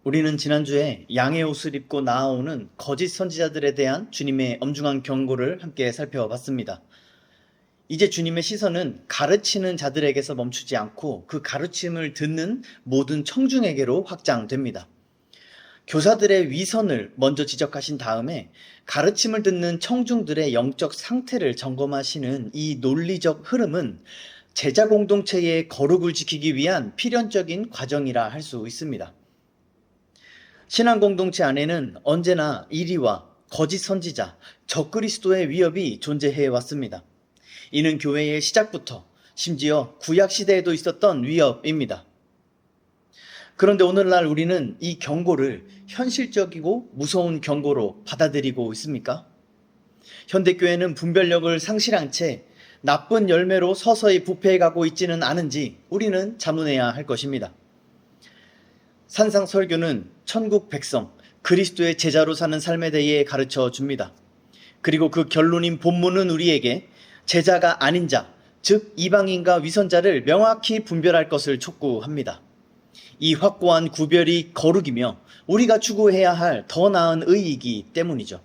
우리는 지난주에 양의 옷을 입고 나아오는 거짓 선지자들에 대한 주님의 엄중한 경고를 함께 살펴봤습니다. 이제 주님의 시선은 가르치는 자들에게서 멈추지 않고 그 가르침을 듣는 모든 청중에게로 확장됩니다. 교사들의 위선을 먼저 지적하신 다음에 가르침을 듣는 청중들의 영적 상태를 점검하시는 이 논리적 흐름은 제자 공동체의 거룩을 지키기 위한 필연적인 과정이라 할 수 있습니다. 신앙 공동체 안에는 언제나 이리와 거짓 선지자, 적그리스도의 위협이 존재해 왔습니다. 이는 교회의 시작부터 심지어 구약 시대에도 있었던 위협입니다. 그런데 오늘날 우리는 이 경고를 현실적이고 무서운 경고로 받아들이고 있습니까? 현대교회는 분별력을 상실한 채 나쁜 열매로 서서히 부패해가고 있지는 않은지 우리는 자문해야 할 것입니다. 산상설교는 천국 백성, 그리스도의 제자로 사는 삶에 대해 가르쳐 줍니다. 그리고 그 결론인 본문은 우리에게 제자가 아닌 자, 즉 이방인과 위선자를 명확히 분별할 것을 촉구합니다. 이 확고한 구별이 거룩이며 우리가 추구해야 할 더 나은 의이기 때문이죠.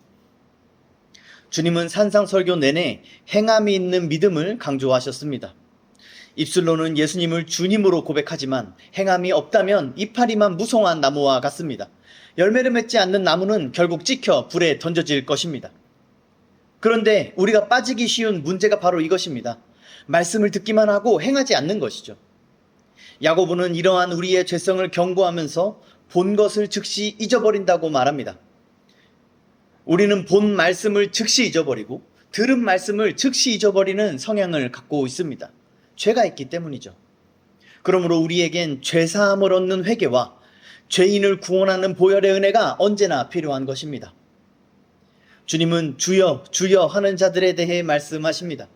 주님은 산상설교 내내 행함이 있는 믿음을 강조하셨습니다. 입술로는 예수님을 주님으로 고백하지만 행함이 없다면 이파리만 무성한 나무와 같습니다. 열매를 맺지 않는 나무는 결국 찍혀 불에 던져질 것입니다. 그런데 우리가 빠지기 쉬운 문제가 바로 이것입니다. 말씀을 듣기만 하고 행하지 않는 것이죠. 야고보는 이러한 우리의 죄성을 경고하면서 본 것을 즉시 잊어버린다고 말합니다. 우리는 본 말씀을 즉시 잊어버리고 들은 말씀을 즉시 잊어버리는 성향을 갖고 있습니다. 죄가 있기 때문이죠. 그러므로 우리에겐 죄사함을 얻는 회개와 죄인을 구원하는 보혈의 은혜가 언제나 필요한 것입니다. 주님은 주여 주여 하는 자들에 대해 말씀하십니다.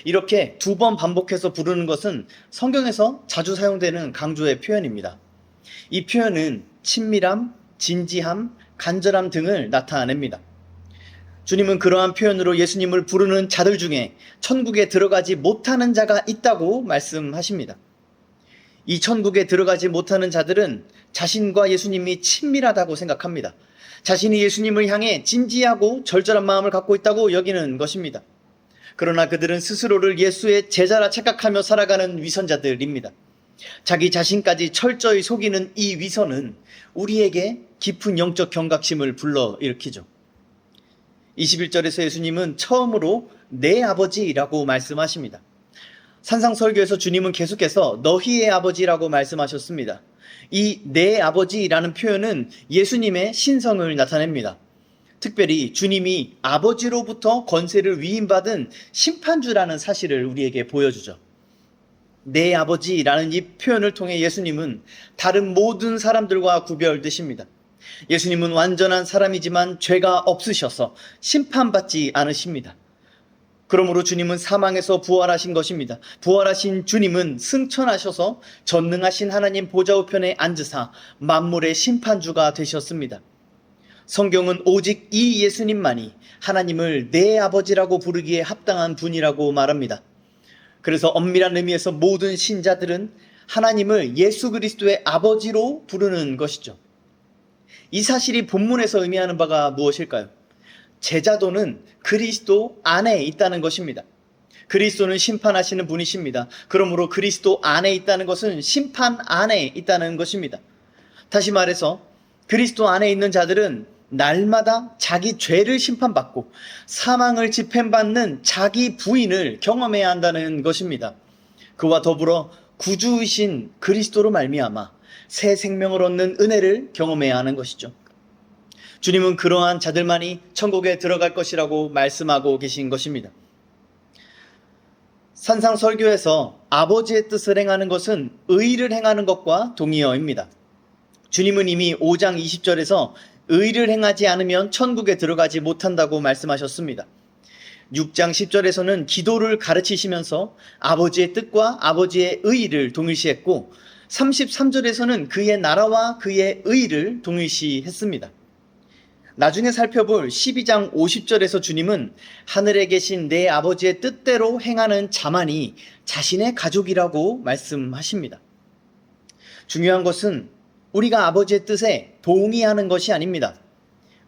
이렇게 2번 반복해서 부르는 것은 성경에서 자주 사용되는 강조의 표현입니다. 이 표현은 친밀함, 진지함, 간절함 등을 나타냅니다. 주님은 그러한 표현으로 예수님을 부르는 자들 중에 천국에 들어가지 못하는 자가 있다고 말씀하십니다. 이 천국에 들어가지 못하는 자들은 자신과 예수님이 친밀하다고 생각합니다. 자신이 예수님을 향해 진지하고 절절한 마음을 갖고 있다고 여기는 것입니다. 그러나 그들은 스스로를 예수의 제자라 착각하며 살아가는 위선자들입니다. 자기 자신까지 철저히 속이는 이 위선은 우리에게 깊은 영적 경각심을 불러일으키죠. 21절에서 예수님은 처음으로 내 아버지라고 말씀하십니다. 산상설교에서 주님은 계속해서 너희의 아버지라고 말씀하셨습니다. 이 내 아버지라는 표현은 예수님의 신성을 나타냅니다. 특별히 주님이 아버지로부터 권세를 위임받은 심판주라는 사실을 우리에게 보여주죠. 내 아버지라는 이 표현을 통해 예수님은 다른 모든 사람들과 구별되십니다. 예수님은 완전한 사람이지만 죄가 없으셔서 심판받지 않으십니다. 그러므로 주님은 사망에서 부활하신 것입니다. 부활하신 주님은 승천하셔서 전능하신 하나님 보좌 우편에 앉으사 만물의 심판주가 되셨습니다. 성경은 오직 이 예수님만이 하나님을 내 아버지라고 부르기에 합당한 분이라고 말합니다. 그래서 엄밀한 의미에서 모든 신자들은 하나님을 예수 그리스도의 아버지로 부르는 것이죠. 이 사실이 본문에서 의미하는 바가 무엇일까요? 제자도는 그리스도 안에 있다는 것입니다. 그리스도는 심판하시는 분이십니다. 그러므로 그리스도 안에 있다는 것은 심판 안에 있다는 것입니다. 다시 말해서 그리스도 안에 있는 자들은 날마다 자기 죄를 심판받고 사망을 집행받는 자기 부인을 경험해야 한다는 것입니다. 그와 더불어 구주이신 그리스도로 말미암아 새 생명을 얻는 은혜를 경험해야 하는 것이죠. 주님은 그러한 자들만이 천국에 들어갈 것이라고 말씀하고 계신 것입니다. 산상설교에서 아버지의 뜻을 행하는 것은 의를 행하는 것과 동의어입니다. 주님은 이미 5장 20절에서 의를 행하지 않으면 천국에 들어가지 못한다고 말씀하셨습니다. 6장 10절에서는 기도를 가르치시면서 아버지의 뜻과 아버지의 의를 동일시했고 33절에서는 그의 나라와 그의 의를 동일시했습니다. 나중에 살펴볼 12장 50절에서 주님은 하늘에 계신 내 아버지의 뜻대로 행하는 자만이 자신의 가족이라고 말씀하십니다. 중요한 것은 우리가 아버지의 뜻에 동의하는 것이 아닙니다.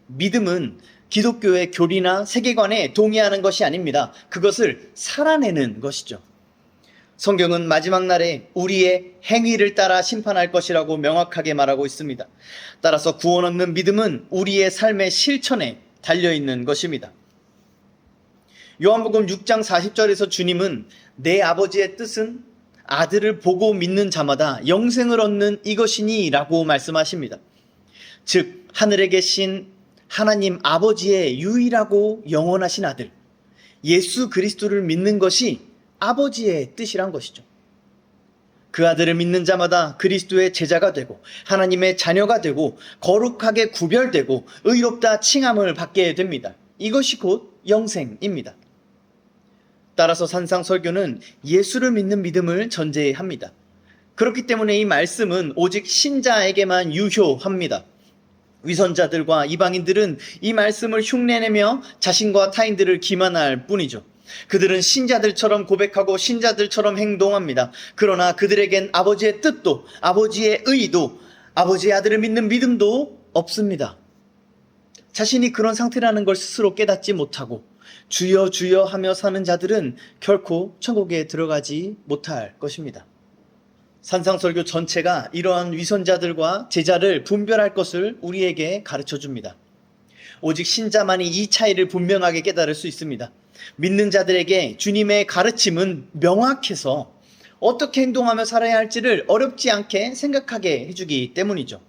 믿음은 기독교의 교리나 세계관에 동의하는 것이 아닙니다. 그것을 살아내는 것이죠. 성경은 마지막 날에 우리의 행위를 따라 심판할 것이라고 명확하게 말하고 있습니다. 따라서 구원 얻는 믿음은 우리의 삶의 실천에 달려있는 것입니다. 요한복음 6장 40절에서 주님은 내 아버지의 뜻은 아들을 보고 믿는 자마다 영생을 얻는 이것이니 라고 말씀하십니다. 즉 하늘에 계신 하나님 아버지의 유일하고 영원하신 아들 예수 그리스도를 믿는 것이 아버지의 뜻이란 것이죠. 그 아들을 믿는 자마다 그리스도의 제자가 되고 하나님의 자녀가 되고 거룩하게 구별되고 의롭다 칭함을 받게 됩니다. 이것이 곧 영생입니다. 따라서 산상설교는 예수를 믿는 믿음을 전제합니다. 그렇기 때문에 이 말씀은 오직 신자에게만 유효합니다. 위선자들과 이방인들은 이 말씀을 흉내내며 자신과 타인들을 기만할 뿐이죠. 그들은 신자들처럼 고백하고 신자들처럼 행동합니다. 그러나 그들에겐 아버지의 뜻도 아버지의 의도 아버지의 아들을 믿는 믿음도 없습니다. 자신이 그런 상태라는 걸 스스로 깨닫지 못하고 주여 주여 하며 사는 자들은 결코 천국에 들어가지 못할 것입니다. 산상설교 전체가 이러한 위선자들과 제자를 분별할 것을 우리에게 가르쳐 줍니다. 오직 신자만이 이 차이를 분명하게 깨달을 수 있습니다. 믿는 자들에게 주님의 가르침은 명확해서 어떻게 행동하며 살아야 할지를 어렵지 않게 생각하게 해주기 때문이죠.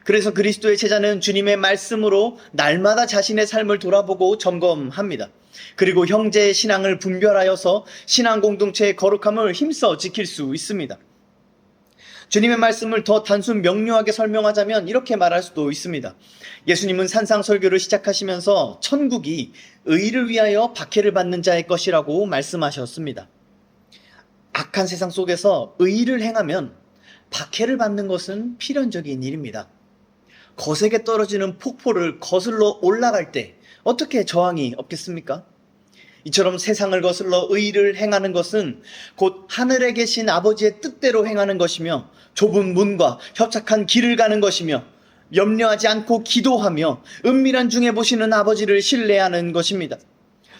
그래서 그리스도의 제자는 주님의 말씀으로 날마다 자신의 삶을 돌아보고 점검합니다. 그리고 형제의 신앙을 분별하여서 신앙 공동체의 거룩함을 힘써 지킬 수 있습니다. 주님의 말씀을 더 단순 명료하게 설명하자면 이렇게 말할 수도 있습니다. 예수님은 산상설교를 시작하시면서 천국이 의를 위하여 박해를 받는 자의 것이라고 말씀하셨습니다. 악한 세상 속에서 의를 행하면 박해를 받는 것은 필연적인 일입니다. 거세게 떨어지는 폭포를 거슬러 올라갈 때 어떻게 저항이 없겠습니까? 이처럼 세상을 거슬러 의를 행하는 것은 곧 하늘에 계신 아버지의 뜻대로 행하는 것이며 좁은 문과 협착한 길을 가는 것이며 염려하지 않고 기도하며 은밀한 중에 보시는 아버지를 신뢰하는 것입니다.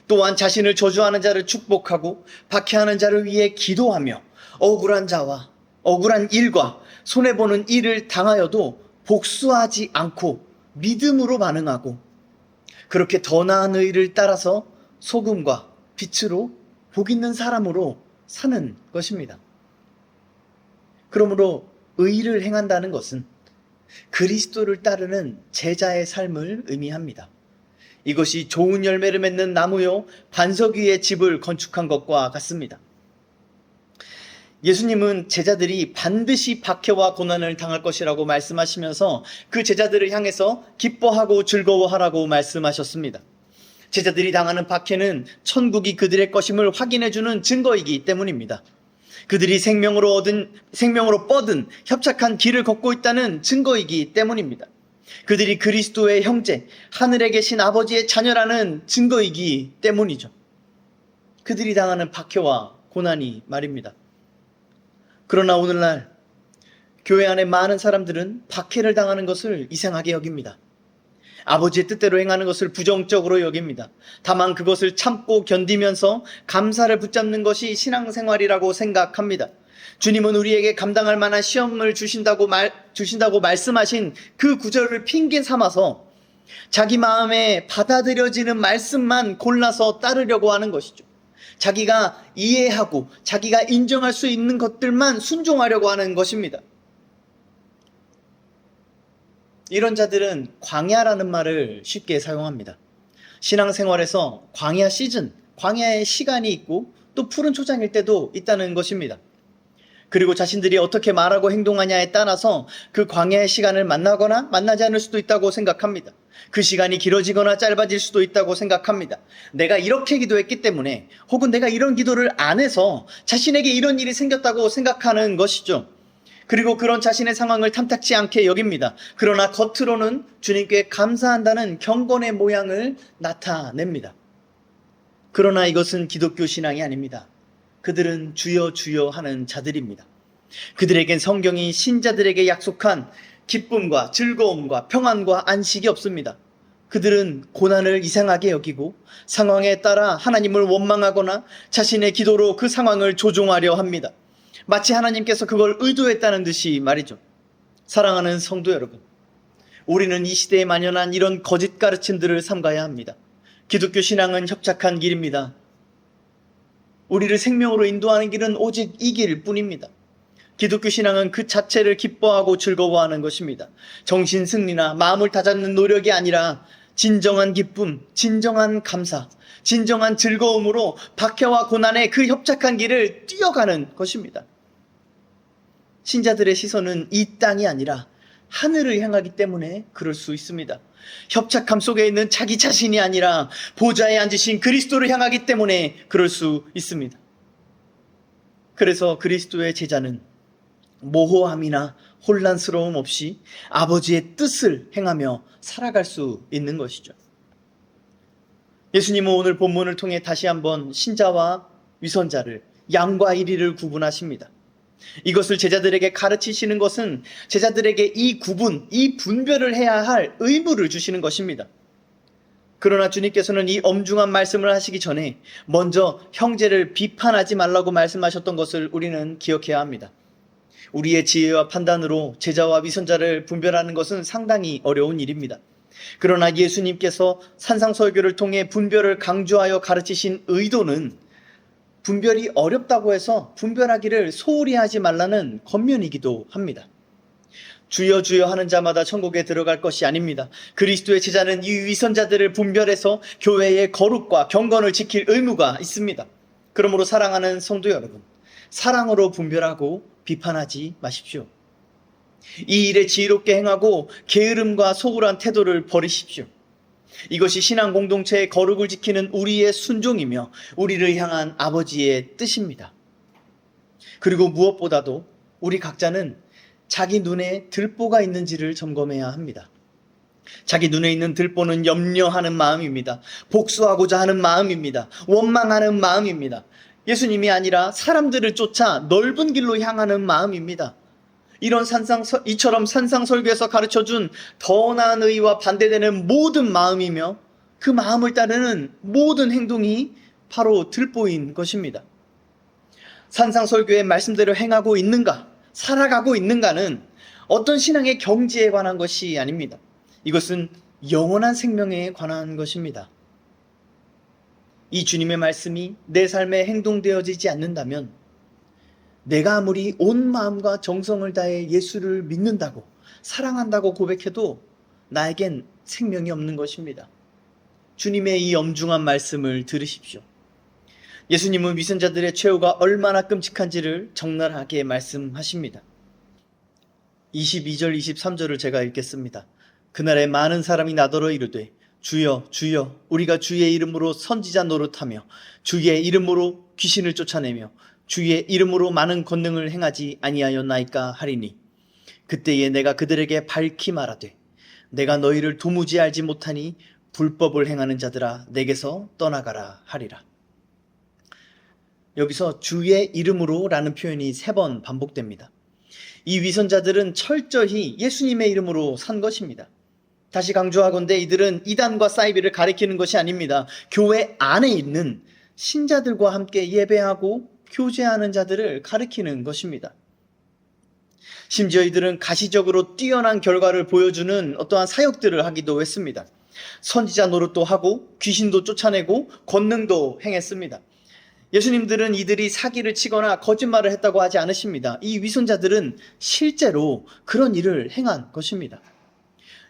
또한 자신을 저주하는 자를 축복하고 박해하는 자를 위해 기도하며 억울한 자와 억울한 일과 손해보는 일을 당하여도 복수하지 않고 믿음으로 반응하고 그렇게 더 나은 의를 따라서 소금과 빛으로 복 있는 사람으로 사는 것입니다. 그러므로 의를 행한다는 것은 그리스도를 따르는 제자의 삶을 의미합니다. 이것이 좋은 열매를 맺는 나무요 반석 위에 집을 건축한 것과 같습니다. 예수님은 제자들이 반드시 박해와 고난을 당할 것이라고 말씀하시면서 그 제자들을 향해서 기뻐하고 즐거워하라고 말씀하셨습니다. 제자들이 당하는 박해는 천국이 그들의 것임을 확인해주는 증거이기 때문입니다. 그들이 생명으로 뻗은 협착한 길을 걷고 있다는 증거이기 때문입니다. 그들이 그리스도의 형제, 하늘에 계신 아버지의 자녀라는 증거이기 때문이죠. 그들이 당하는 박해와 고난이 말입니다. 그러나 오늘날 교회 안에 많은 사람들은 박해를 당하는 것을 이상하게 여깁니다. 아버지의 뜻대로 행하는 것을 부정적으로 여깁니다. 다만 그것을 참고 견디면서 감사를 붙잡는 것이 신앙생활이라고 생각합니다. 주님은 우리에게 감당할 만한 시험을 주신다고 말씀하신 그 구절을 핑계 삼아서 자기 마음에 받아들여지는 말씀만 골라서 따르려고 하는 것이죠. 자기가 이해하고 자기가 인정할 수 있는 것들만 순종하려고 하는 것입니다. 이런 자들은 광야라는 말을 쉽게 사용합니다. 신앙생활에서 광야 시즌, 광야의 시간이 있고 또 푸른 초장일 때도 있다는 것입니다. 그리고 자신들이 어떻게 말하고 행동하냐에 따라서 그 광야의 시간을 만나거나 만나지 않을 수도 있다고 생각합니다. 그 시간이 길어지거나 짧아질 수도 있다고 생각합니다. 내가 이렇게 기도했기 때문에 혹은 내가 이런 기도를 안 해서 자신에게 이런 일이 생겼다고 생각하는 것이죠. 그리고 그런 자신의 상황을 탐탁지 않게 여깁니다. 그러나 겉으로는 주님께 감사한다는 경건의 모양을 나타냅니다. 그러나 이것은 기독교 신앙이 아닙니다. 그들은 주여 주여 하는 자들입니다. 그들에겐 성경이 신자들에게 약속한 기쁨과 즐거움과 평안과 안식이 없습니다. 그들은 고난을 이상하게 여기고 상황에 따라 하나님을 원망하거나 자신의 기도로 그 상황을 조종하려 합니다. 마치 하나님께서 그걸 의도했다는 듯이 말이죠. 사랑하는 성도 여러분, 우리는 이 시대에 만연한 이런 거짓 가르침들을 삼가야 합니다. 기독교 신앙은 협착한 길입니다. 우리를 생명으로 인도하는 길은 오직 이 길뿐입니다. 기독교 신앙은 그 자체를 기뻐하고 즐거워하는 것입니다. 정신 승리나 마음을 다잡는 노력이 아니라 진정한 기쁨, 진정한 감사, 진정한 즐거움으로 박해와 고난의 그 협착한 길을 뛰어가는 것입니다. 신자들의 시선은 이 땅이 아니라 하늘을 향하기 때문에 그럴 수 있습니다. 협착함 속에 있는 자기 자신이 아니라 보좌에 앉으신 그리스도를 향하기 때문에 그럴 수 있습니다. 그래서 그리스도의 제자는 모호함이나 혼란스러움 없이 아버지의 뜻을 행하며 살아갈 수 있는 것이죠. 예수님은 오늘 본문을 통해 다시 한번 신자와 위선자를, 양과 이리를 구분하십니다. 이것을 제자들에게 가르치시는 것은 제자들에게 이 구분, 이 분별을 해야 할 의무를 주시는 것입니다. 그러나 주님께서는 이 엄중한 말씀을 하시기 전에 먼저 형제를 비판하지 말라고 말씀하셨던 것을 우리는 기억해야 합니다. 우리의 지혜와 판단으로 제자와 위선자를 분별하는 것은 상당히 어려운 일입니다. 그러나 예수님께서 산상설교를 통해 분별을 강조하여 가르치신 의도는 분별이 어렵다고 해서 분별하기를 소홀히 하지 말라는 권면이기도 합니다. 주여 주여 하는 자마다 천국에 들어갈 것이 아닙니다. 그리스도의 제자는 이 위선자들을 분별해서 교회의 거룩과 경건을 지킬 의무가 있습니다. 그러므로 사랑하는 성도 여러분, 사랑으로 분별하고 비판하지 마십시오. 이 일에 지혜롭게 행하고 게으름과 소홀한 태도를 버리십시오. 이것이 신앙 공동체의 거룩을 지키는 우리의 순종이며 우리를 향한 아버지의 뜻입니다. 그리고 무엇보다도 우리 각자는 자기 눈에 들보가 있는지를 점검해야 합니다. 자기 눈에 있는 들보는 염려하는 마음입니다. 복수하고자 하는 마음입니다. 원망하는 마음입니다. 예수님이 아니라 사람들을 쫓아 넓은 길로 향하는 마음입니다. 이처럼 산상설교에서 가르쳐준 더 나은 의와 반대되는 모든 마음이며 그 마음을 따르는 모든 행동이 바로 들보인 것입니다. 산상설교의 말씀대로 행하고 있는가, 살아가고 있는가는 어떤 신앙의 경지에 관한 것이 아닙니다. 이것은 영원한 생명에 관한 것입니다. 이 주님의 말씀이 내 삶에 행동되어지지 않는다면 내가 아무리 온 마음과 정성을 다해 예수를 믿는다고 사랑한다고 고백해도 나에겐 생명이 없는 것입니다. 주님의 이 엄중한 말씀을 들으십시오. 예수님은 위선자들의 최후가 얼마나 끔찍한지를 적나라하게 말씀하십니다. 22절 23절을 제가 읽겠습니다. 그날에 많은 사람이 나더러 이르되 주여 주여 우리가 주의 이름으로 선지자 노릇하며 주의 이름으로 귀신을 쫓아내며 주의 이름으로 많은 권능을 행하지 아니하였나이까 하리니 그때에 내가 그들에게 밝히 말하되 내가 너희를 도무지 알지 못하니 불법을 행하는 자들아 내게서 떠나가라 하리라. 여기서 주의 이름으로 라는 표현이 3번 반복됩니다. 이 위선자들은 철저히 예수님의 이름으로 산 것입니다. 다시 강조하건대 이들은 이단과 사이비를 가리키는 것이 아닙니다. 교회 안에 있는 신자들과 함께 예배하고 교제하는 자들을 가리키는 것입니다. 심지어 이들은 가시적으로 뛰어난 결과를 보여주는 어떠한 사역들을 하기도 했습니다. 선지자 노릇도 하고 귀신도 쫓아내고 권능도 행했습니다. 예수님들은 이들이 사기를 치거나 거짓말을 했다고 하지 않으십니다. 이 위선자들은 실제로 그런 일을 행한 것입니다.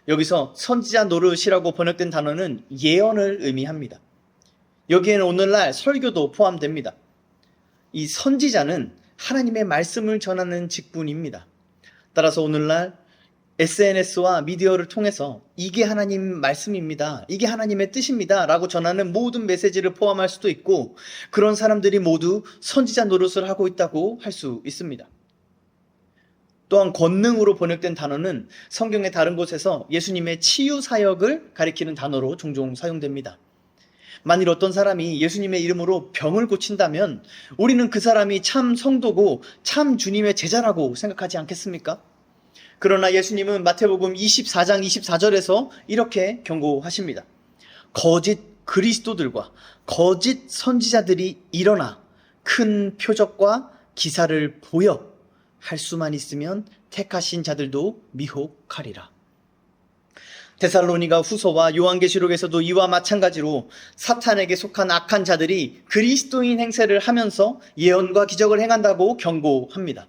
여기서 선지자 노릇이라고 번역된 단어는 예언을 의미합니다. 여기에는 오늘날 설교도 포함됩니다. 이 선지자는 하나님의 말씀을 전하는 직분입니다. 따라서 오늘날 SNS와 미디어를 통해서 이게 하나님 말씀입니다. 이게 하나님의 뜻입니다. 라고 전하는 모든 메시지를 포함할 수도 있고 그런 사람들이 모두 선지자 노릇을 하고 있다고 할 수 있습니다. 또한 권능으로 번역된 단어는 성경의 다른 곳에서 예수님의 치유 사역을 가리키는 단어로 종종 사용됩니다. 만일 어떤 사람이 예수님의 이름으로 병을 고친다면 우리는 그 사람이 참 성도고 참 주님의 제자라고 생각하지 않겠습니까? 그러나 예수님은 마태복음 24장 24절에서 이렇게 경고하십니다. 거짓 그리스도들과 거짓 선지자들이 일어나 큰 표적과 기사를 보여 할 수만 있으면 택하신 자들도 미혹하리라. 데살로니가 후서와 요한계시록에서도 이와 마찬가지로 사탄에게 속한 악한 자들이 그리스도인 행세를 하면서 예언과 기적을 행한다고 경고합니다.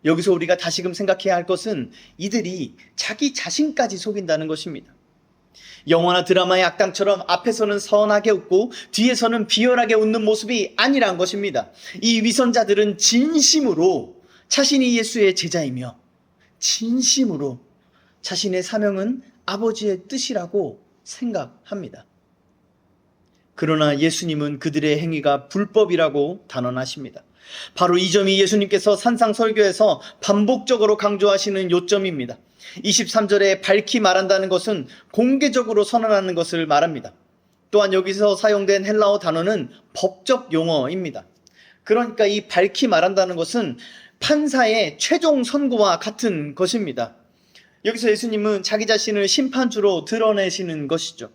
여기서 우리가 다시금 생각해야 할 것은 이들이 자기 자신까지 속인다는 것입니다. 영화나 드라마의 악당처럼 앞에서는 선하게 웃고 뒤에서는 비열하게 웃는 모습이 아니란 것입니다. 이 위선자들은 진심으로 자신이 예수의 제자이며 진심으로 자신의 사명은 아버지의 뜻이라고 생각합니다. 그러나 예수님은 그들의 행위가 불법이라고 단언하십니다. 바로 이 점이 예수님께서 산상설교에서 반복적으로 강조하시는 요점입니다. 23절에 밝히 말한다는 것은 공개적으로 선언하는 것을 말합니다. 또한 여기서 사용된 헬라어 단어는 법적 용어입니다. 그러니까 이 밝히 말한다는 것은 판사의 최종 선고와 같은 것입니다. 여기서 예수님은 자기 자신을 심판주로 드러내시는 것이죠.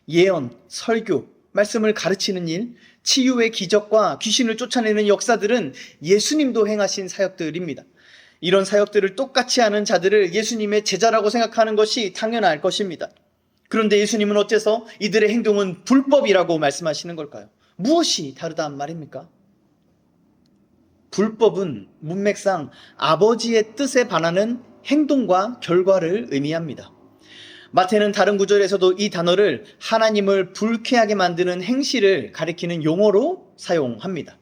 예언, 설교, 말씀을 가르치는 일, 치유의 기적과 귀신을 쫓아내는 역사들은 예수님도 행하신 사역들입니다. 이런 사역들을 똑같이 하는 자들을 예수님의 제자라고 생각하는 것이 당연할 것입니다. 그런데 예수님은 어째서 이들의 행동은 불법이라고 말씀하시는 걸까요? 무엇이 다르단 말입니까? 불법은 문맥상 아버지의 뜻에 반하는 행동과 결과를 의미합니다. 마태는 다른 구절에서도 이 단어를 하나님을 불쾌하게 만드는 행실을 가리키는 용어로 사용합니다.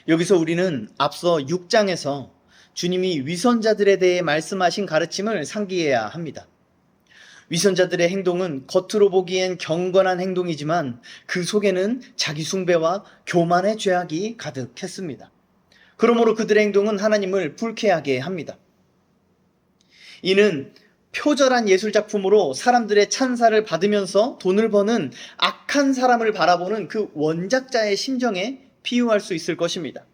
여기서 우리는 앞서 6장에서 주님이 위선자들에 대해 말씀하신 가르침을 상기해야 합니다. 위선자들의 행동은 겉으로 보기엔 경건한 행동이지만 그 속에는 자기 숭배와 교만의 죄악이 가득했습니다. 그러므로 그들의 행동은 하나님을 불쾌하게 합니다. 이는 표절한 예술작품으로 사람들의 찬사를 받으면서 돈을 버는 악한 사람을 바라보는 그 원작자의 심정에 비유할 수 있을 것입니다.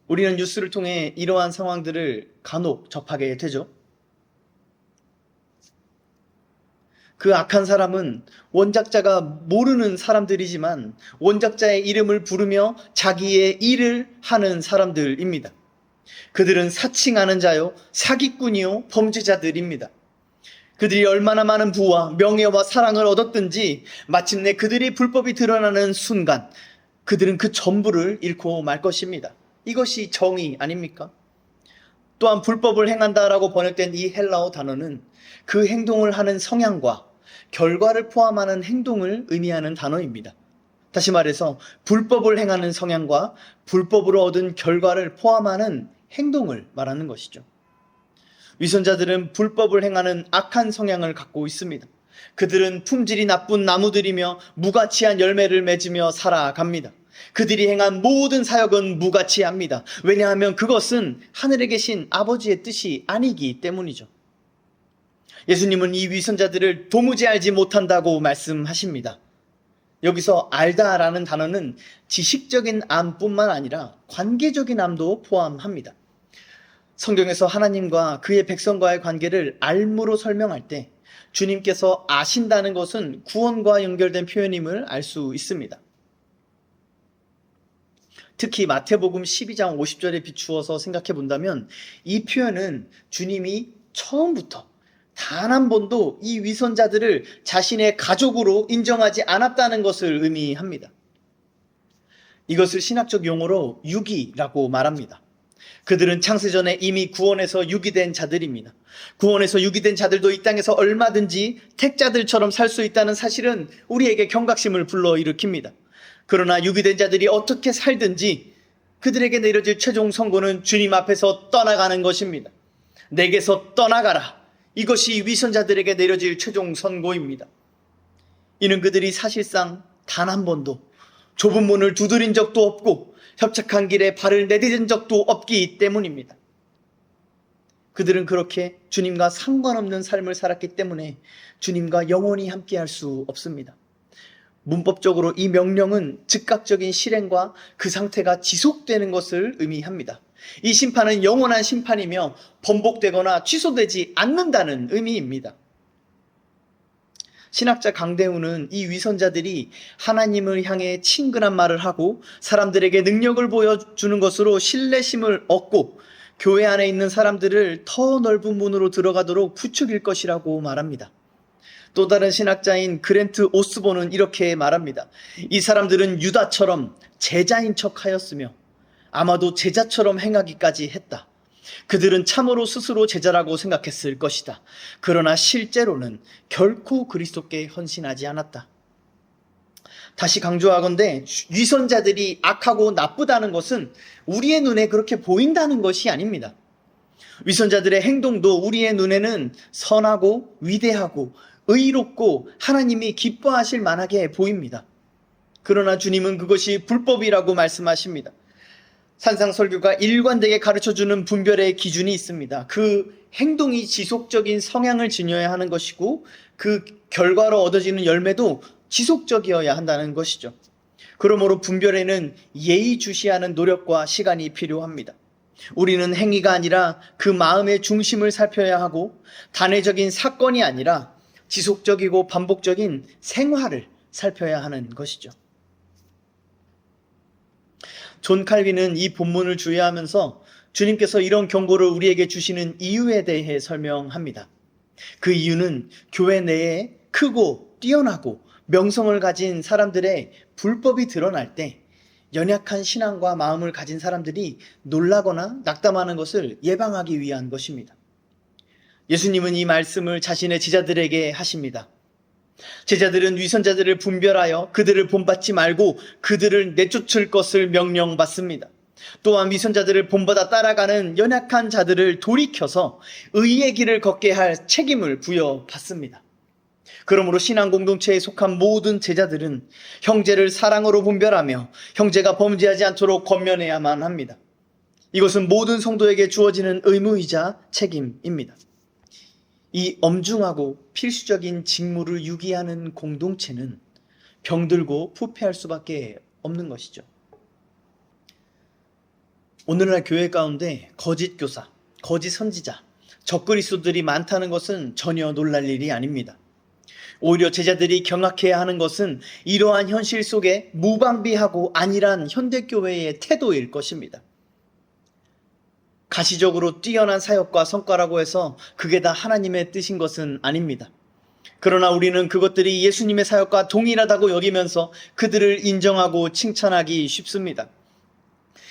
우리는 뉴스를 통해 이러한 상황들을 간혹 접하게 되죠. 그 악한 사람은 원작자가 모르는 사람들이지만 원작자의 이름을 부르며 자기의 일을 하는 사람들입니다. 그들은 사칭하는 자요, 사기꾼이요, 범죄자들입니다. 그들이 얼마나 많은 부와 명예와 사랑을 얻었든지 마침내 그들의 불법이 드러나는 순간 그들은 그 전부를 잃고 말 것입니다. 이것이 정의 아닙니까? 또한 불법을 행한다라고 번역된 이 헬라어 단어는 그 행동을 하는 성향과 결과를 포함하는 행동을 의미하는 단어입니다. 다시 말해서 불법을 행하는 성향과 불법으로 얻은 결과를 포함하는 행동을 말하는 것이죠. 위선자들은 불법을 행하는 악한 성향을 갖고 있습니다. 그들은 품질이 나쁜 나무들이며 무가치한 열매를 맺으며 살아갑니다. 그들이 행한 모든 사역은 무가치합니다. 왜냐하면 그것은 하늘에 계신 아버지의 뜻이 아니기 때문이죠. 예수님은 이 위선자들을 도무지 알지 못한다고 말씀하십니다. 여기서 알다라는 단어는 지식적인 암뿐만 아니라 관계적인 암도 포함합니다. 성경에서 하나님과 그의 백성과의 관계를 알무로 설명할 때 주님께서 아신다는 것은 구원과 연결된 표현임을 알 수 있습니다. 특히 마태복음 12장 50절에 비추어서 생각해 본다면 이 표현은 주님이 처음부터 단 한 번도 이 위선자들을 자신의 가족으로 인정하지 않았다는 것을 의미합니다. 이것을 신학적 용어로 유기라고 말합니다. 그들은 창세전에 이미 구원에서 유기된 자들입니다. 구원에서 유기된 자들도 이 땅에서 얼마든지 택자들처럼 살 수 있다는 사실은 우리에게 경각심을 불러일으킵니다. 그러나 유기된 자들이 어떻게 살든지 그들에게 내려질 최종 선고는 주님 앞에서 떠나가는 것입니다. 내게서 떠나가라. 이것이 위선자들에게 내려질 최종 선고입니다. 이는 그들이 사실상 단 한 번도 좁은 문을 두드린 적도 없고 협착한 길에 발을 내디딘 적도 없기 때문입니다. 그들은 그렇게 주님과 상관없는 삶을 살았기 때문에 주님과 영원히 함께할 수 없습니다. 문법적으로 이 명령은 즉각적인 실행과 그 상태가 지속되는 것을 의미합니다. 이 심판은 영원한 심판이며 번복되거나 취소되지 않는다는 의미입니다. 신학자 강대우는 이 위선자들이 하나님을 향해 친근한 말을 하고 사람들에게 능력을 보여주는 것으로 신뢰심을 얻고 교회 안에 있는 사람들을 더 넓은 문으로 들어가도록 부추길 것이라고 말합니다. 또 다른 신학자인 그랜트 오스본은 이렇게 말합니다. 이 사람들은 유다처럼 제자인 척하였으며 아마도 제자처럼 행하기까지 했다. 그들은 참으로 스스로 제자라고 생각했을 것이다. 그러나 실제로는 결코 그리스도께 헌신하지 않았다. 다시 강조하건대 위선자들이 악하고 나쁘다는 것은 우리의 눈에 그렇게 보인다는 것이 아닙니다. 위선자들의 행동도 우리의 눈에는 선하고 위대하고 의롭고 하나님이 기뻐하실 만하게 보입니다. 그러나 주님은 그것이 불법이라고 말씀하십니다. 산상설교가 일관되게 가르쳐주는 분별의 기준이 있습니다. 그 행동이 지속적인 성향을 지녀야 하는 것이고 그 결과로 얻어지는 열매도 지속적이어야 한다는 것이죠. 그러므로 분별에는 예의주시하는 노력과 시간이 필요합니다. 우리는 행위가 아니라 그 마음의 중심을 살펴야 하고 단회적인 사건이 아니라 지속적이고 반복적인 생활을 살펴야 하는 것이죠. 존 칼빈은 이 본문을 주의하면서 주님께서 이런 경고를 우리에게 주시는 이유에 대해 설명합니다. 그 이유는 교회 내에 크고 뛰어나고 명성을 가진 사람들의 불법이 드러날 때 연약한 신앙과 마음을 가진 사람들이 놀라거나 낙담하는 것을 예방하기 위한 것입니다. 예수님은 이 말씀을 자신의 제자들에게 하십니다. 제자들은 위선자들을 분별하여 그들을 본받지 말고 그들을 내쫓을 것을 명령받습니다. 또한 위선자들을 본받아 따라가는 연약한 자들을 돌이켜서 의의 길을 걷게 할 책임을 부여받습니다. 그러므로 신앙 공동체에 속한 모든 제자들은 형제를 사랑으로 분별하며 형제가 범죄하지 않도록 권면해야만 합니다. 이것은 모든 성도에게 주어지는 의무이자 책임입니다. 이 엄중하고 필수적인 직무를 유기하는 공동체는 병들고 부패할 수밖에 없는 것이죠. 오늘날 교회 가운데 거짓 교사, 거짓 선지자, 적그리스도들이 많다는 것은 전혀 놀랄 일이 아닙니다. 오히려 제자들이 경악해야 하는 것은 이러한 현실 속에 무방비하고 안일한 현대교회의 태도일 것입니다. 가시적으로 뛰어난 사역과 성과라고 해서 그게 다 하나님의 뜻인 것은 아닙니다. 그러나 우리는 그것들이 예수님의 사역과 동일하다고 여기면서 그들을 인정하고 칭찬하기 쉽습니다.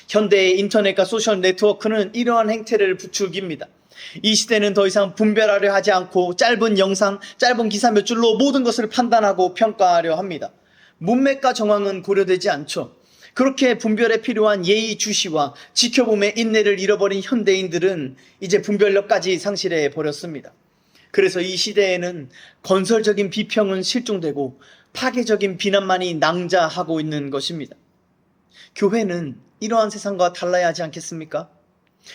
현대의 인터넷과 소셜 네트워크는 이러한 행태를 부추깁니다. 이 시대는 더 이상 분별하려 하지 않고 짧은 영상, 짧은 기사 몇 줄로 모든 것을 판단하고 평가하려 합니다. 문맥과 정황은 고려되지 않죠. 그렇게 분별에 필요한 예의주시와 지켜봄의 인내를 잃어버린 현대인들은 이제 분별력까지 상실해 버렸습니다. 그래서 이 시대에는 건설적인 비평은 실종되고 파괴적인 비난만이 낭자하고 있는 것입니다. 교회는 이러한 세상과 달라야 하지 않겠습니까?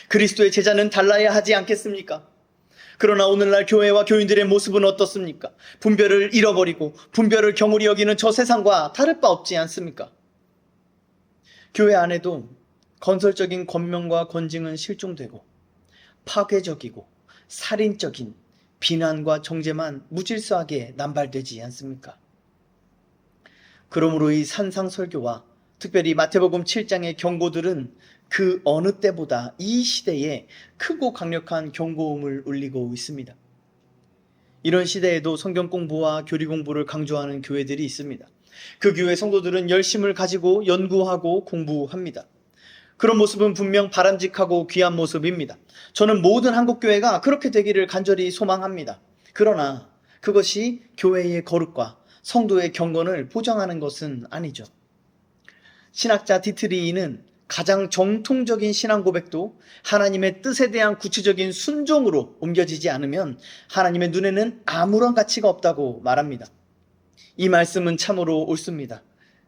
그리스도의 제자는 달라야 하지 않겠습니까? 그러나 오늘날 교회와 교인들의 모습은 어떻습니까? 분별을 잃어버리고 분별을 경홀히 여기는 저 세상과 다를 바 없지 않습니까? 교회 안에도 건설적인 권면과 권징은 실종되고 파괴적이고 살인적인 비난과 정죄만 무질서하게 남발되지 않습니까? 그러므로 이 산상설교와 특별히 마태복음 7장의 경고들은 그 어느 때보다 이 시대에 크고 강력한 경고음을 울리고 있습니다. 이런 시대에도 성경 공부와 교리 공부를 강조하는 교회들이 있습니다. 그 교회 성도들은 열심을 가지고 연구하고 공부합니다. 그런 모습은 분명 바람직하고 귀한 모습입니다. 저는 모든 한국교회가 그렇게 되기를 간절히 소망합니다. 그러나 그것이 교회의 거룩과 성도의 경건을 보장하는 것은 아니죠. 신학자 디트리히는 가장 정통적인 신앙 고백도 하나님의 뜻에 대한 구체적인 순종으로 옮겨지지 않으면 하나님의 눈에는 아무런 가치가 없다고 말합니다. 이 말씀은 참으로 옳습니다.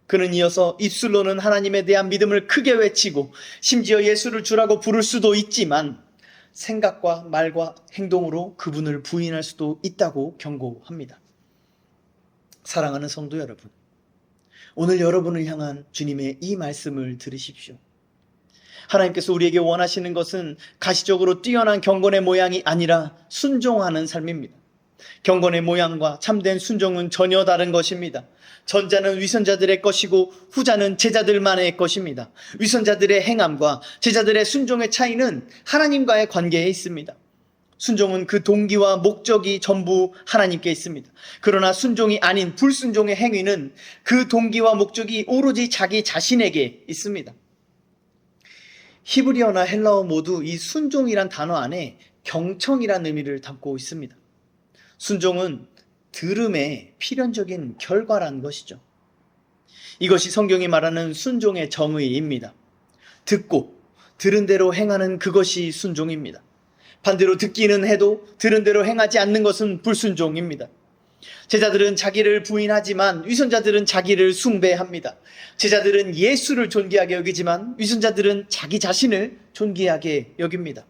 그는 이어서 입술로는 하나님에 대한 믿음을 크게 외치고 심지어 예수를 주라고 부를 수도 있지만 생각과 말과 행동으로 그분을 부인할 수도 있다고 경고합니다. 사랑하는 성도 여러분, 오늘 여러분을 향한 주님의 이 말씀을 들으십시오. 하나님께서 우리에게 원하시는 것은 가시적으로 뛰어난 경건의 모양이 아니라 순종하는 삶입니다. 경건의 모양과 참된 순종은 전혀 다른 것입니다. 전자는 위선자들의 것이고 후자는 제자들만의 것입니다. 위선자들의 행함과 제자들의 순종의 차이는 하나님과의 관계에 있습니다. 순종은 그 동기와 목적이 전부 하나님께 있습니다. 그러나 순종이 아닌 불순종의 행위는 그 동기와 목적이 오로지 자기 자신에게 있습니다. 히브리어나 헬라어 모두 이 순종이란 단어 안에 경청이란 의미를 담고 있습니다. 순종은 들음의 필연적인 결과란 것이죠. 이것이 성경이 말하는 순종의 정의입니다. 듣고 들은 대로 행하는 그것이 순종입니다. 반대로 듣기는 해도 들은 대로 행하지 않는 것은 불순종입니다. 제자들은 자기를 부인하지만 위선자들은 자기를 숭배합니다. 제자들은 예수를 존귀하게 여기지만 위선자들은 자기 자신을 존귀하게 여깁니다.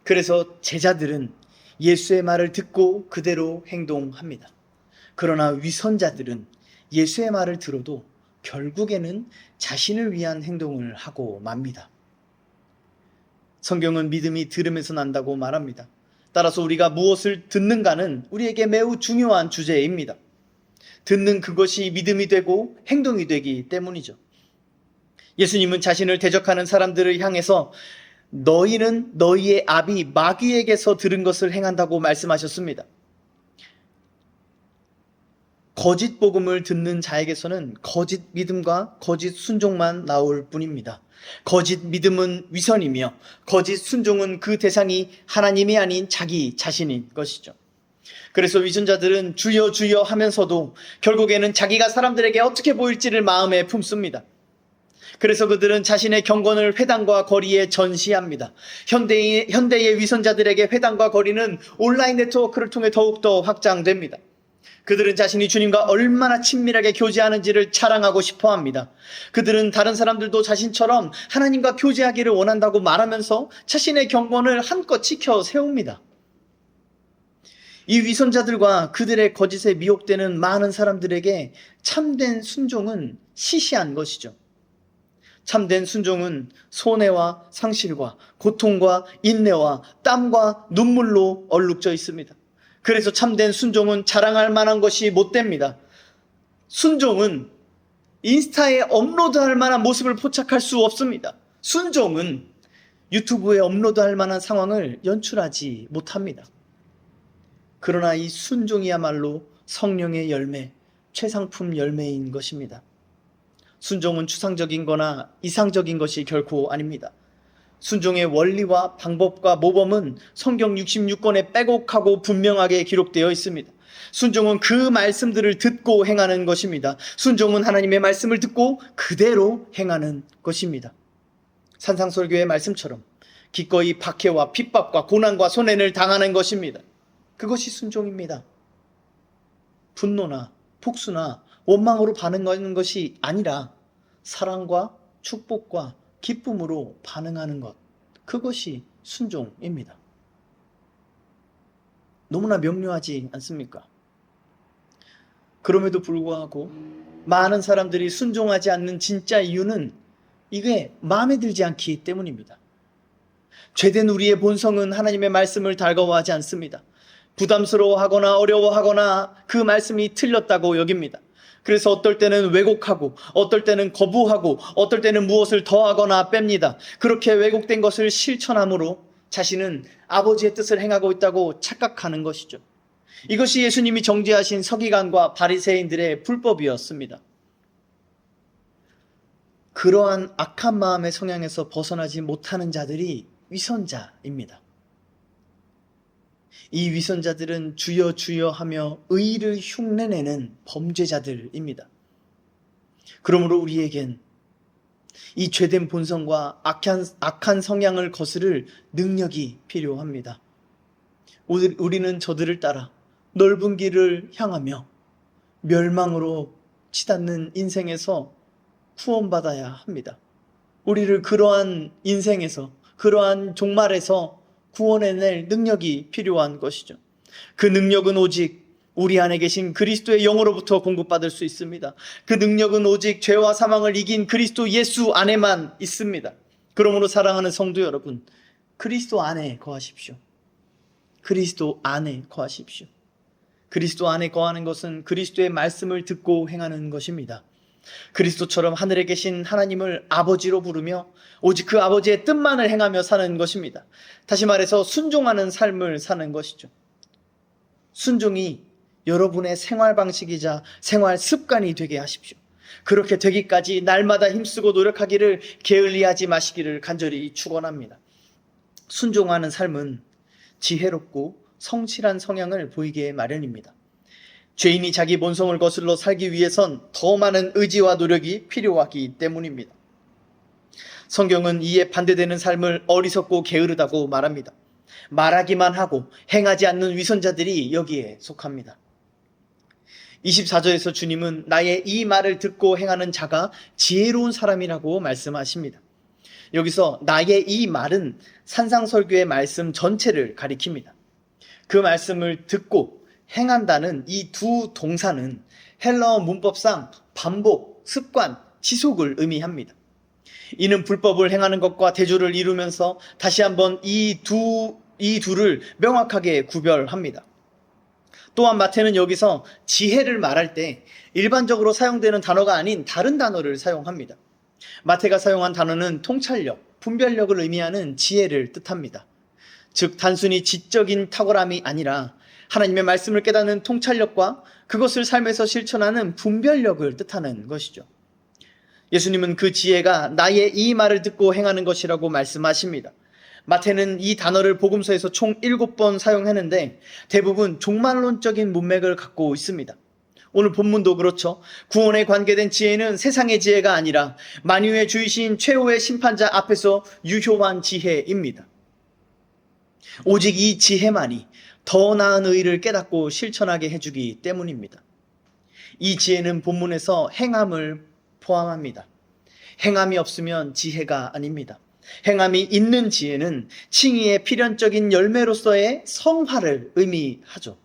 그래서 제자들은 예수의 말을 듣고 그대로 행동합니다. 그러나 위선자들은 예수의 말을 들어도 결국에는 자신을 위한 행동을 하고 맙니다. 성경은 믿음이 들음에서 난다고 말합니다. 따라서 우리가 무엇을 듣는가는 우리에게 매우 중요한 주제입니다. 듣는 그것이 믿음이 되고 행동이 되기 때문이죠. 예수님은 자신을 대적하는 사람들을 향해서 너희는 너희의 아비 마귀에게서 들은 것을 행한다고 말씀하셨습니다. 거짓 복음을 듣는 자에게서는 거짓 믿음과 거짓 순종만 나올 뿐입니다. 거짓 믿음은 위선이며 거짓 순종은 그 대상이 하나님이 아닌 자기 자신인 것이죠. 그래서 위선자들은 주여 주여 하면서도 결국에는 자기가 사람들에게 어떻게 보일지를 마음에 품습니다. 그래서 그들은 자신의 경건을 회당과 거리에 전시합니다. 현대의 위선자들에게 회당과 거리는 온라인 네트워크를 통해 더욱더 확장됩니다. 그들은 자신이 주님과 얼마나 친밀하게 교제하는지를 자랑하고 싶어 합니다. 그들은 다른 사람들도 자신처럼 하나님과 교제하기를 원한다고 말하면서 자신의 경건을 한껏 지켜 세웁니다. 이 위선자들과 그들의 거짓에 미혹되는 많은 사람들에게 참된 순종은 시시한 것이죠. 참된 순종은 손해와 상실과 고통과 인내와 땀과 눈물로 얼룩져 있습니다. 그래서 참된 순종은 자랑할 만한 것이 못 됩니다. 순종은 인스타에 업로드할 만한 모습을 포착할 수 없습니다. 순종은 유튜브에 업로드할 만한 상황을 연출하지 못합니다. 그러나 이 순종이야말로 성령의 열매, 최상품 열매인 것입니다. 순종은 추상적인 거나 이상적인 것이 결코 아닙니다. 순종의 원리와 방법과 모범은 성경 66권에 빼곡하고 분명하게 기록되어 있습니다. 순종은 그 말씀들을 듣고 행하는 것입니다. 순종은 하나님의 말씀을 듣고 그대로 행하는 것입니다. 산상설교의 말씀처럼 기꺼이 박해와 핍박과 고난과 손해를 당하는 것입니다. 그것이 순종입니다. 분노나 복수나 원망으로 반응하는 것이 아니라 사랑과 축복과 기쁨으로 반응하는 것, 그것이 순종입니다. 너무나 명료하지 않습니까? 그럼에도 불구하고 많은 사람들이 순종하지 않는 진짜 이유는 이게 마음에 들지 않기 때문입니다. 죄된 우리의 본성은 하나님의 말씀을 달가워하지 않습니다. 부담스러워하거나 어려워하거나 그 말씀이 틀렸다고 여깁니다. 그래서 어떨 때는 왜곡하고 어떨 때는 거부하고 어떨 때는 무엇을 더하거나 뺍니다. 그렇게 왜곡된 것을 실천함으로 자신은 아버지의 뜻을 행하고 있다고 착각하는 것이죠. 이것이 예수님이 정죄하신 서기관과 바리새인들의 불법이었습니다. 그러한 악한 마음의 성향에서 벗어나지 못하는 자들이 위선자입니다. 이 위선자들은 주여 주여 하며 의를 흉내내는 범죄자들입니다. 그러므로 우리에겐 이 죄된 본성과 악한 성향을 거스를 능력이 필요합니다. 우리는 저들을 따라 넓은 길을 향하며 멸망으로 치닫는 인생에서 구원받아야 합니다. 우리를 그러한 인생에서, 그러한 종말에서 구원해낼 능력이 필요한 것이죠. 그 능력은 오직 우리 안에 계신 그리스도의 영으로부터 공급받을 수 있습니다. 그 능력은 오직 죄와 사망을 이긴 그리스도 예수 안에만 있습니다. 그러므로 사랑하는 성도 여러분, 그리스도 안에 거하십시오. 그리스도 안에 거하십시오. 그리스도 안에 거하는 것은 그리스도의 말씀을 듣고 행하는 것입니다. 그리스도처럼 하늘에 계신 하나님을 아버지로 부르며 오직 그 아버지의 뜻만을 행하며 사는 것입니다. 다시 말해서 순종하는 삶을 사는 것이죠. 순종이 여러분의 생활 방식이자 생활 습관이 되게 하십시오. 그렇게 되기까지 날마다 힘쓰고 노력하기를 게을리하지 마시기를 간절히 축원합니다. 순종하는 삶은 지혜롭고 성실한 성향을 보이게 마련입니다. 죄인이 자기 본성을 거슬러 살기 위해선 더 많은 의지와 노력이 필요하기 때문입니다. 성경은 이에 반대되는 삶을 어리석고 게으르다고 말합니다. 말하기만 하고 행하지 않는 위선자들이 여기에 속합니다. 24절에서 주님은 나의 이 말을 듣고 행하는 자가 지혜로운 사람이라고 말씀하십니다. 여기서 나의 이 말은 산상설교의 말씀 전체를 가리킵니다. 그 말씀을 듣고 행한다는 이 두 동사는 헬라어 문법상 반복, 습관, 지속을 의미합니다. 이는 불법을 행하는 것과 대조를 이루면서 다시 한번 이 둘을 명확하게 구별합니다. 또한 마태는 여기서 지혜를 말할 때 일반적으로 사용되는 단어가 아닌 다른 단어를 사용합니다. 마태가 사용한 단어는 통찰력, 분별력을 의미하는 지혜를 뜻합니다. 즉 단순히 지적인 탁월함이 아니라 하나님의 말씀을 깨닫는 통찰력과 그것을 삶에서 실천하는 분별력을 뜻하는 것이죠. 예수님은 그 지혜가 나의 이 말을 듣고 행하는 것이라고 말씀하십니다. 마태는 이 단어를 복음서에서 총 7번 사용했는데 대부분 종말론적인 문맥을 갖고 있습니다. 오늘 본문도 그렇죠. 구원에 관계된 지혜는 세상의 지혜가 아니라 만유의 주이신 최후의 심판자 앞에서 유효한 지혜입니다. 오직 이 지혜만이 더 나은 의를 깨닫고 실천하게 해주기 때문입니다. 이 지혜는 본문에서 행함을 포함합니다. 행함이 없으면 지혜가 아닙니다. 행함이 있는 지혜는 칭의의 필연적인 열매로서의 성화를 의미하죠.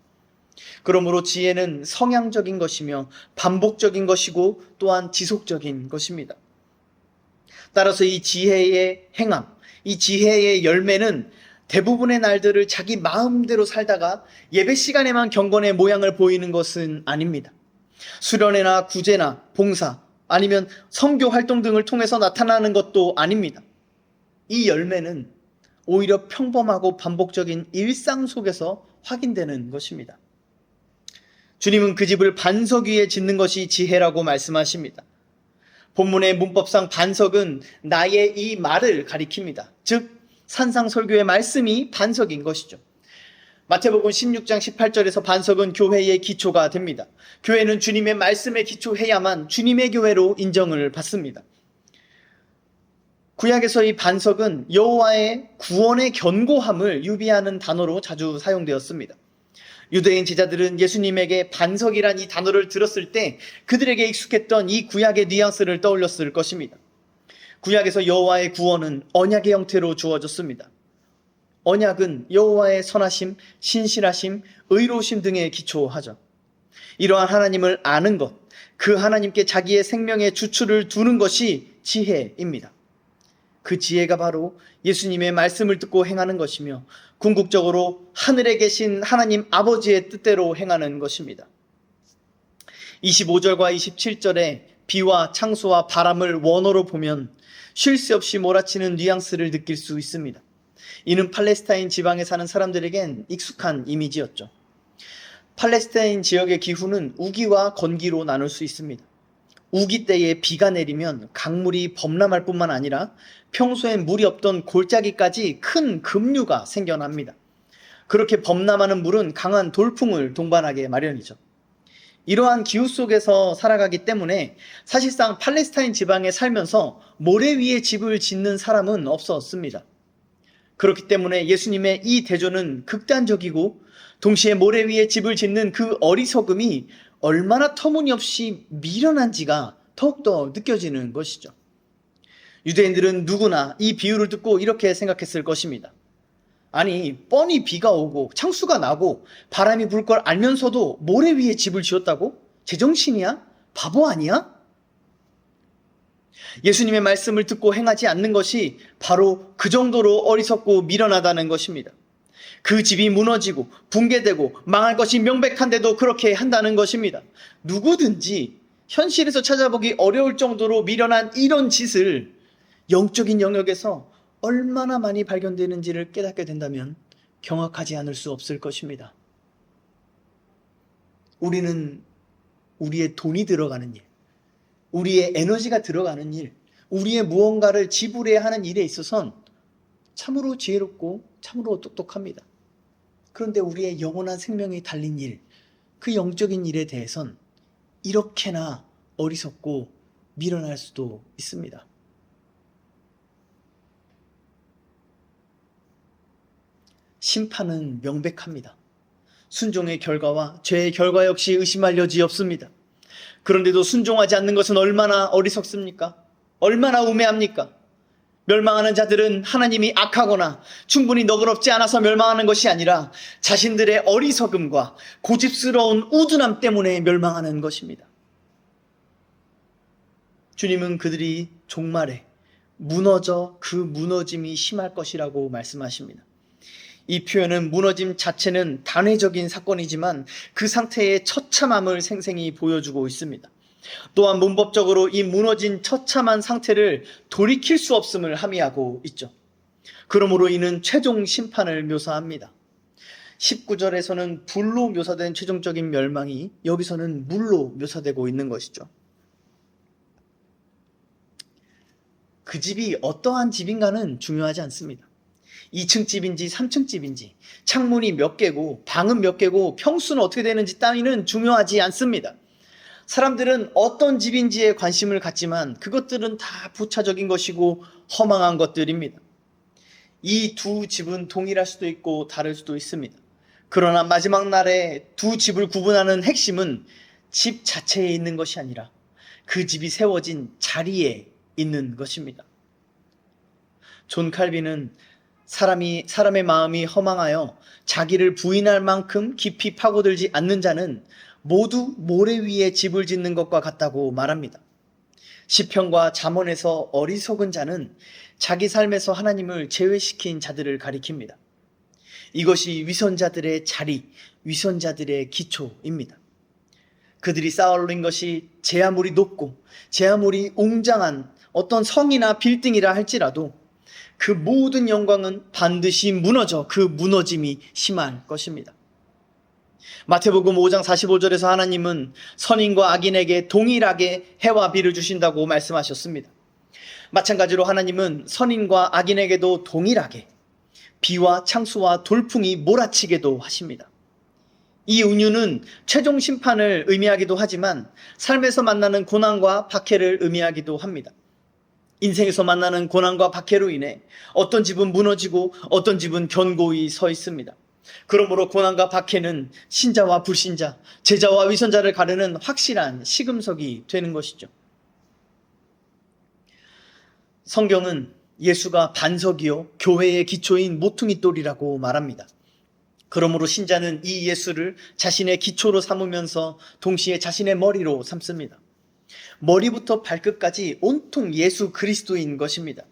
그러므로 지혜는 성향적인 것이며 반복적인 것이고 또한 지속적인 것입니다. 따라서 이 지혜의 행함, 이 지혜의 열매는 대부분의 날들을 자기 마음대로 살다가 예배 시간에만 경건의 모양을 보이는 것은 아닙니다. 수련회나 구제나 봉사 아니면 선교 활동 등을 통해서 나타나는 것도 아닙니다. 이 열매는 오히려 평범하고 반복적인 일상 속에서 확인되는 것입니다. 주님은 그 집을 반석 위에 짓는 것이 지혜라고 말씀하십니다. 본문의 문법상 반석은 나의 이 말을 가리킵니다. 즉 산상설교의 말씀이 반석인 것이죠. 마태복음 16장 18절에서 반석은 교회의 기초가 됩니다. 교회는 주님의 말씀에 기초해야만 주님의 교회로 인정을 받습니다. 구약에서 이 반석은 여호와의 구원의 견고함을 유비하는 단어로 자주 사용되었습니다. 유대인 제자들은 예수님에게 반석이란 이 단어를 들었을 때 그들에게 익숙했던 이 구약의 뉘앙스를 떠올렸을 것입니다. 구약에서 여호와의 구원은 언약의 형태로 주어졌습니다. 언약은 여호와의 선하심, 신실하심, 의로우심 등에 기초하죠. 이러한 하나님을 아는 것, 그 하나님께 자기의 생명의 주추를 두는 것이 지혜입니다. 그 지혜가 바로 예수님의 말씀을 듣고 행하는 것이며 궁극적으로 하늘에 계신 하나님 아버지의 뜻대로 행하는 것입니다. 25절과 27절에 비와 창수와 바람을 원어로 보면 쉴 새 없이 몰아치는 뉘앙스를 느낄 수 있습니다. 이는 팔레스타인 지방에 사는 사람들에겐 익숙한 이미지였죠. 팔레스타인 지역의 기후는 우기와 건기로 나눌 수 있습니다. 우기 때에 비가 내리면 강물이 범람할 뿐만 아니라 평소엔 물이 없던 골짜기까지 큰 급류가 생겨납니다. 그렇게 범람하는 물은 강한 돌풍을 동반하게 마련이죠. 이러한 기후 속에서 살아가기 때문에 사실상 팔레스타인 지방에 살면서 모래 위에 집을 짓는 사람은 없었습니다. 그렇기 때문에 예수님의 이 대조는 극단적이고 동시에 모래 위에 집을 짓는 그 어리석음이 얼마나 터무니없이 미련한지가 더욱더 느껴지는 것이죠. 유대인들은 누구나 이 비유를 듣고 이렇게 생각했을 것입니다. 아니, 뻔히 비가 오고 창수가 나고 바람이 불 걸 알면서도 모래 위에 집을 지었다고? 제정신이야? 바보 아니야? 예수님의 말씀을 듣고 행하지 않는 것이 바로 그 정도로 어리석고 미련하다는 것입니다. 그 집이 무너지고 붕괴되고 망할 것이 명백한데도 그렇게 한다는 것입니다. 누구든지 현실에서 찾아보기 어려울 정도로 미련한 이런 짓을 영적인 영역에서 얼마나 많이 발견되는지를 깨닫게 된다면 경악하지 않을 수 없을 것입니다. 우리는 우리의 돈이 들어가는 일, 우리의 에너지가 들어가는 일, 우리의 무언가를 지불해야 하는 일에 있어서는 참으로 지혜롭고 참으로 똑똑합니다. 그런데 우리의 영원한 생명이 달린 일, 그 영적인 일에 대해선 이렇게나 어리석고 미련할 수도 있습니다. 심판은 명백합니다. 순종의 결과와 죄의 결과 역시 의심할 여지 없습니다. 그런데도 순종하지 않는 것은 얼마나 어리석습니까? 얼마나 우매합니까? 멸망하는 자들은 하나님이 악하거나 충분히 너그럽지 않아서 멸망하는 것이 아니라 자신들의 어리석음과 고집스러운 우둔함 때문에 멸망하는 것입니다. 주님은 그들이 종말에 무너져 그 무너짐이 심할 것이라고 말씀하십니다. 이 표현은 무너짐 자체는 단회적인 사건이지만 그 상태의 처참함을 생생히 보여주고 있습니다. 또한 문법적으로 이 무너진 처참한 상태를 돌이킬 수 없음을 함의하고 있죠. 그러므로 이는 최종 심판을 묘사합니다. 19절에서는 불로 묘사된 최종적인 멸망이 여기서는 물로 묘사되고 있는 것이죠. 그 집이 어떠한 집인가는 중요하지 않습니다. 2층 집인지 3층 집인지, 창문이 몇 개고 방은 몇 개고 평수는 어떻게 되는지 따위는 중요하지 않습니다. 사람들은 어떤 집인지에 관심을 갖지만 그것들은 다 부차적인 것이고 허망한 것들입니다. 이 두 집은 동일할 수도 있고 다를 수도 있습니다. 그러나 마지막 날에 두 집을 구분하는 핵심은 집 자체에 있는 것이 아니라 그 집이 세워진 자리에 있는 것입니다. 존 칼빈은 사람의 마음이 허망하여 자기를 부인할 만큼 깊이 파고들지 않는 자는 모두 모래 위에 집을 짓는 것과 같다고 말합니다. 시편과 잠언에서 어리석은 자는 자기 삶에서 하나님을 제외시킨 자들을 가리킵니다. 이것이 위선자들의 자리, 위선자들의 기초입니다. 그들이 쌓아올린 것이 제 아무리 높고 제 아무리 웅장한 어떤 성이나 빌딩이라 할지라도 그 모든 영광은 반드시 무너져 그 무너짐이 심할 것입니다. 마태복음 5장 45절에서 하나님은 선인과 악인에게 동일하게 해와 비를 주신다고 말씀하셨습니다. 마찬가지로 하나님은 선인과 악인에게도 동일하게 비와 창수와 돌풍이 몰아치게도 하십니다. 이 은유는 최종 심판을 의미하기도 하지만 삶에서 만나는 고난과 박해를 의미하기도 합니다. 인생에서 만나는 고난과 박해로 인해 어떤 집은 무너지고 어떤 집은 견고히 서 있습니다. 그러므로 고난과 박해는 신자와 불신자, 제자와 위선자를 가르는 확실한 시금석이 되는 것이죠. 성경은 예수가 반석이요 교회의 기초인 모퉁이돌이라고 말합니다. 그러므로 신자는 이 예수를 자신의 기초로 삼으면서 동시에 자신의 머리로 삼습니다. 머리부터 발끝까지 온통 예수 그리스도인 것입니다.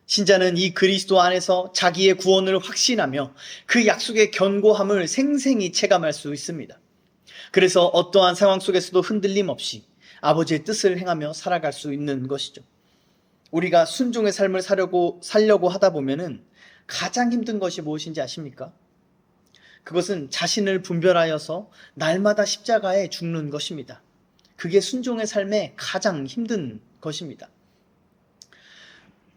신자는 이 그리스도 안에서 자기의 구원을 확신하며 그 약속의 견고함을 생생히 체감할 수 있습니다. 그래서 어떠한 상황 속에서도 흔들림 없이 아버지의 뜻을 행하며 살아갈 수 있는 것이죠. 우리가 순종의 삶을 살려고 하다 보면은 가장 힘든 것이 무엇인지 아십니까? 그것은 자신을 분별하여서 날마다 십자가에 죽는 것입니다. 그게 순종의 삶의 가장 힘든 것입니다.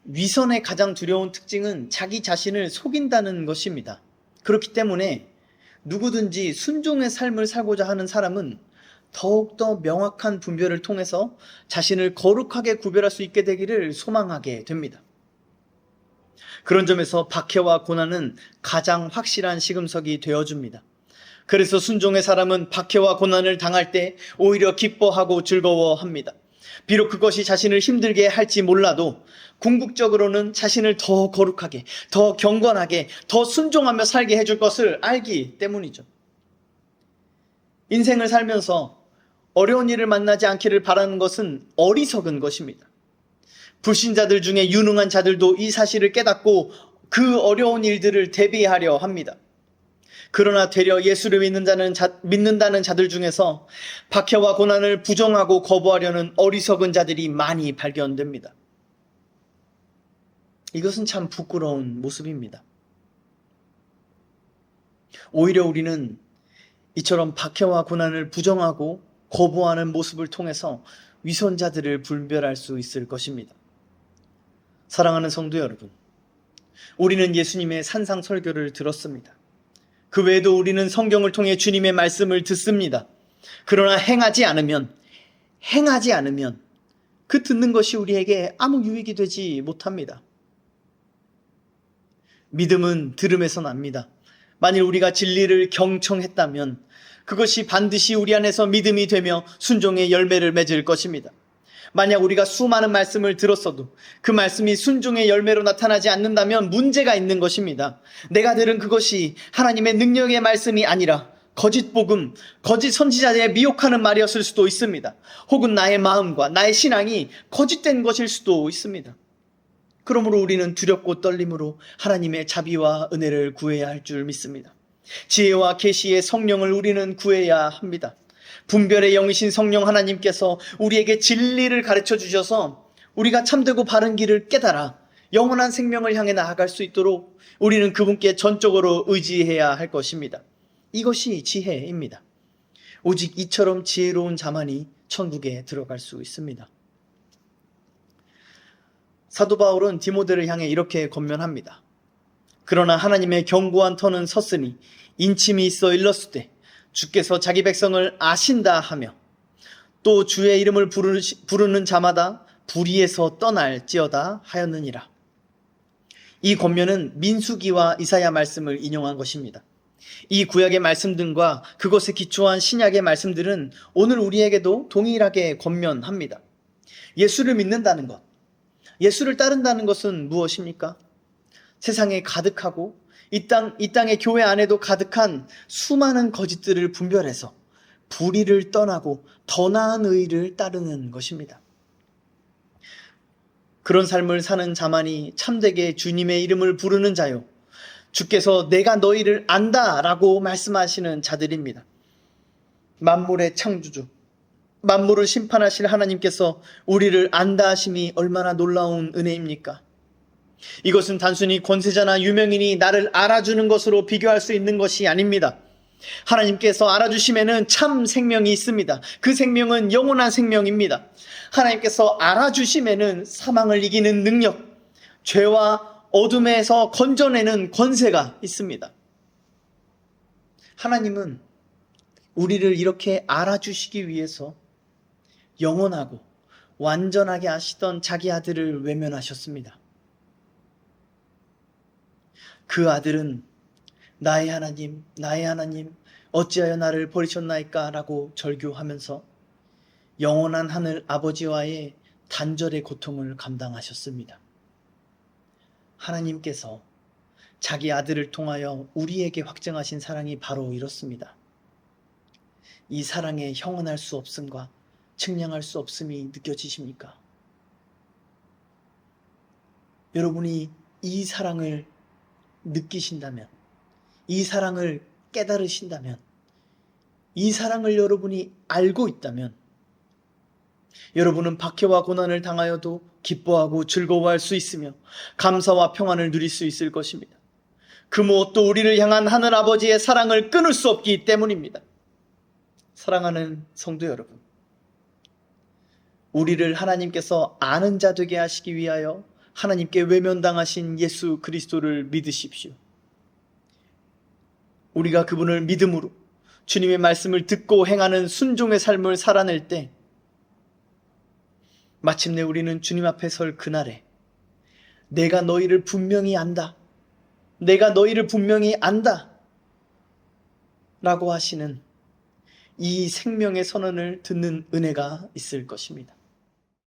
위선의 가장 두려운 특징은 자기 자신을 속인다는 것입니다. 그렇기 때문에 누구든지 순종의 삶을 살고자 하는 사람은 더욱더 명확한 분별을 통해서 자신을 거룩하게 구별할 수 있게 되기를 소망하게 됩니다. 그런 점에서 박해와 고난은 가장 확실한 시금석이 되어줍니다. 그래서 순종의 사람은 박해와 고난을 당할 때 오히려 기뻐하고 즐거워합니다. 비록 그것이 자신을 힘들게 할지 몰라도 궁극적으로는 자신을 더 거룩하게, 더 경건하게, 더 순종하며 살게 해줄 것을 알기 때문이죠. 인생을 살면서 어려운 일을 만나지 않기를 바라는 것은 어리석은 것입니다. 불신자들 중에 유능한 자들도 이 사실을 깨닫고 그 어려운 일들을 대비하려 합니다. 그러나 되려 예수를 믿는다는 자들 중에서 박해와 고난을 부정하고 거부하려는 어리석은 자들이 많이 발견됩니다. 이것은 참 부끄러운 모습입니다. 오히려 우리는 이처럼 박해와 고난을 부정하고 거부하는 모습을 통해서 위선자들을 분별할 수 있을 것입니다. 사랑하는 성도 여러분, 우리는 예수님의 산상 설교를 들었습니다. 그 외에도 우리는 성경을 통해 주님의 말씀을 듣습니다. 그러나 행하지 않으면 그 듣는 것이 우리에게 아무 유익이 되지 못합니다. 믿음은 들음에서 납니다. 만일 우리가 진리를 경청했다면 그것이 반드시 우리 안에서 믿음이 되며 순종의 열매를 맺을 것입니다. 만약 우리가 수많은 말씀을 들었어도 그 말씀이 순종의 열매로 나타나지 않는다면 문제가 있는 것입니다. 내가 들은 그것이 하나님의 능력의 말씀이 아니라 거짓 복음, 거짓 선지자의 미혹하는 말이었을 수도 있습니다. 혹은 나의 마음과 나의 신앙이 거짓된 것일 수도 있습니다. 그러므로 우리는 두렵고 떨림으로 하나님의 자비와 은혜를 구해야 할 줄 믿습니다. 지혜와 계시의 성령을 우리는 구해야 합니다. 분별의 영이신 성령 하나님께서 우리에게 진리를 가르쳐 주셔서 우리가 참되고 바른 길을 깨달아 영원한 생명을 향해 나아갈 수 있도록 우리는 그분께 전적으로 의지해야 할 것입니다. 이것이 지혜입니다. 오직 이처럼 지혜로운 자만이 천국에 들어갈 수 있습니다. 사도 바울은 디모데를 향해 이렇게 권면합니다. 그러나 하나님의 견고한 터는 섰으니 인침이 있어 일렀을 때 주께서 자기 백성을 아신다 하며 또 주의 이름을 부르는 자마다 불의에서 떠날지어다 하였느니라. 이 권면은 민수기와 이사야 말씀을 인용한 것입니다. 이 구약의 말씀들과 그것에 기초한 신약의 말씀들은 오늘 우리에게도 동일하게 권면합니다. 예수를 믿는다는 것, 예수를 따른다는 것은 무엇입니까? 세상에 가득하고 이 땅의 교회 안에도 가득한 수많은 거짓들을 분별해서 불의를 떠나고 더 나은 의를 따르는 것입니다. 그런 삶을 사는 자만이 참되게 주님의 이름을 부르는 자요, 주께서 내가 너희를 안다 라고 말씀하시는 자들입니다. 만물의 창조주, 만물을 심판하실 하나님께서 우리를 안다 하심이 얼마나 놀라운 은혜입니까? 이것은 단순히 권세자나 유명인이 나를 알아주는 것으로 비교할 수 있는 것이 아닙니다. 하나님께서 알아주심에는 참 생명이 있습니다. 그 생명은 영원한 생명입니다. 하나님께서 알아주심에는 사망을 이기는 능력, 죄와 어둠에서 건져내는 권세가 있습니다. 하나님은 우리를 이렇게 알아주시기 위해서 영원하고 완전하게 아시던 자기 아들을 외면하셨습니다. 그 아들은 나의 하나님, 나의 하나님, 어찌하여 나를 버리셨나이까 라고 절규하면서 영원한 하늘 아버지와의 단절의 고통을 감당하셨습니다. 하나님께서 자기 아들을 통하여 우리에게 확증하신 사랑이 바로 이렇습니다. 이 사랑의 형언할 수 없음과 측량할 수 없음이 느껴지십니까? 여러분이 이 사랑을 느끼신다면, 이 사랑을 깨달으신다면, 이 사랑을 여러분이 알고 있다면 여러분은 박해와 고난을 당하여도 기뻐하고 즐거워할 수 있으며 감사와 평안을 누릴 수 있을 것입니다. 그 무엇도 우리를 향한 하늘 아버지의 사랑을 끊을 수 없기 때문입니다. 사랑하는 성도 여러분, 우리를 하나님께서 아는 자 되게 하시기 위하여 하나님께 외면당하신 예수 그리스도를 믿으십시오. 우리가 그분을 믿음으로 주님의 말씀을 듣고 행하는 순종의 삶을 살아낼 때 마침내 우리는 주님 앞에 설 그날에 내가 너희를 분명히 안다, 내가 너희를 분명히 안다 라고 하시는 이 생명의 선언을 듣는 은혜가 있을 것입니다.